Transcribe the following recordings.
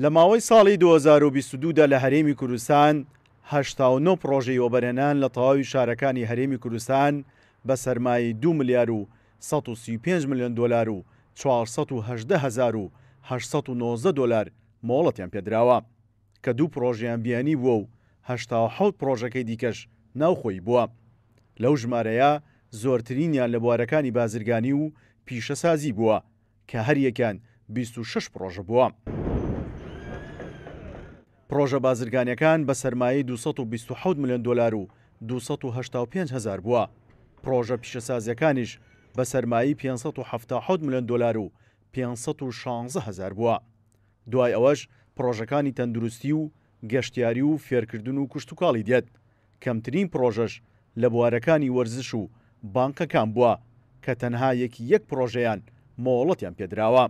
لە ماوەی ساڵی 2022دا لە هەرێمی کوردستان 89 پرۆژەی وەبەرهێنان لە تەواوی شارەکانی هەرێمی کوردستان بە سەرمایەی 2 ملیار و 135 ملیۆن دۆلار و 418,890 دۆلار مۆڵەتیان پێدراوە کە 2 پرۆژەیان بیانی بووە و 87 پرۆژەکەی دیکەش ناوخۆی بووە. لەو ژمارەیە زۆرترینیان لە بوارەکانی بازرگانی و پیشەسازی بووە کە هەریەکیان 26 پرۆژە بووە. پرۆژە بازرگانیەکان بە سەرمایەی 227 ملیۆن دۆلار و 285,000 بووە. پرۆژە پیشەسازیەکانیش بە سەرمایەی 577 ملیۆن دۆلار و 516,000 بووە. دوای ئەوەش پرۆژەکانی تەندروستی و گەشتیاری و فێرکردن و کشتتوکاڵی دێت. کەمترین پرۆژەش لە بوارەکانی وەرزش و بانکەکان بووە کە تەنها یەک پرۆژەیان مۆڵەتیان پێدراوە.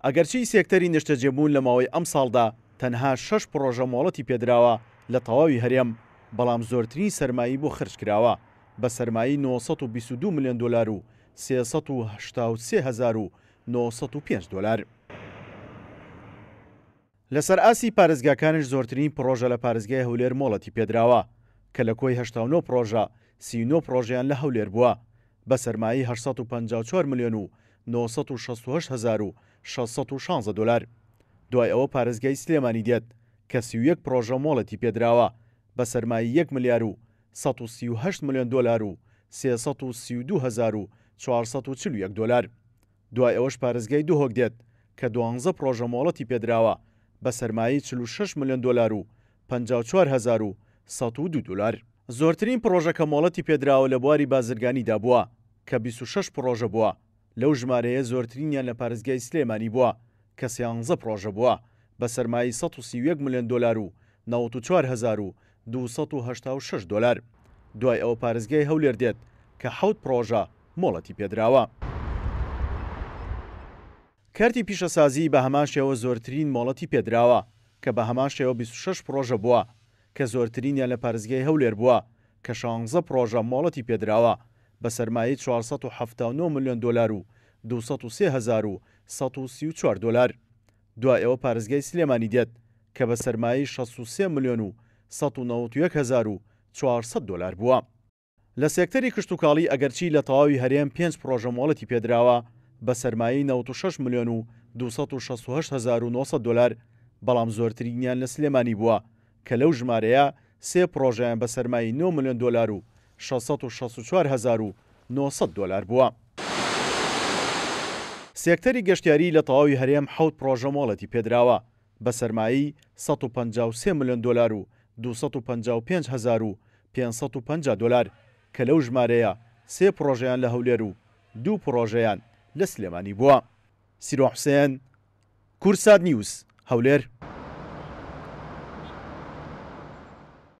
ئەگەرچی سێکتەری نیشتەجێبوون لە ماوەی ئەم ساڵدا تەنها 6 پرۆژە مۆڵەتی پێدراوە لە تەواوی هەرێم، بەڵام زۆرترین سەرمایی بۆ خرج کراوە بە سەرمایی 922 ملیۆن دۆلار و 383,905 دۆلار. لەسەر ئاسی پارێزگاکانش زۆرترین پرۆژە لە پارێزگای هەولێر مۆڵەتی پێدراوە کە لە کۆی 89 پرۆژە 39 پرۆژیان لە هەولێر بووە بە سەرمایی 854 ملیۆن و 968,616 دۆلار. دوای ئەوە پارێزگای سلێمانی دێت کە 31 پرۆژە مۆڵەتی پێدراوە بە سەرمایی 1 ملیار و 138 ملیۆن دۆلار و 332,441 دۆلار. دوای ئەوەش پارێزگای دوهۆک دێت کە 12 پرۆژە مۆڵەتی پێدراوە بە سەرمایی 46 ملیۆن دۆلار و 54,102 دۆلار. زۆرترین پرۆژەکە مۆڵەتی پێدراوە لە بواری بازرگانیدا بووە کە 26 پرۆژە بووە. لەو ژمارەیە زۆرترینیان لە پارێزگای سلێمانی بووە کە 13 پرۆژە بووە بە سەرمایی 131 ملیۆن دۆلار و 94,286 دۆلار. دوای ئەوە پارێزگای هەولێر دێت کە 7 پرۆژە مۆڵەتی پێدراوە. کارتی پیشەسازی بە هەمان شێوە زۆرترین مۆڵەتی پێدراوە کە بە هەمان شێوە 26 پرۆژە بووە کە زۆرترینیان لە پارێزگای هەولێر بووە کە 16 پرۆژە مۆڵەتی پێدراوە بە سەرمایی 479 ملیۆن دۆلار و 203,134 دۆلار. دوای ئەوە پارێزگای سلێمانی دێت کە بە سەرمایی 63 ملیۆن و 191,400 دۆلار بووە. لە سێکتەری کشتتوکاڵی ئەگەرچی لە تەواوی هەرێم 5 پرۆژە مۆڵەتی پێدراوە بە سەرمایی 96 ملیۆن و 268,900 دۆلار، بەڵام زۆرترینیان لە سلێمانی بووە کە لەو ژمارەیە 3 پرۆژەیان بە سەرمایی 9 ملیۆن دۆلار و 664,900 دۆلار بووە. سێکتەری گەشتیاری لە تەواوی هەرێم 7 پرۆژە مۆڵەتی پێدراوە بە سەرمایی 153 ملیۆن دۆلار و 255,550 دۆلار کە لەو ژمارەیە 3 پرۆژەیان لە هەولێر و 2 پرۆژەیان لە سلێمانی بووە. سیرۆ حوسێن، کورسات نیوز، هەولێر.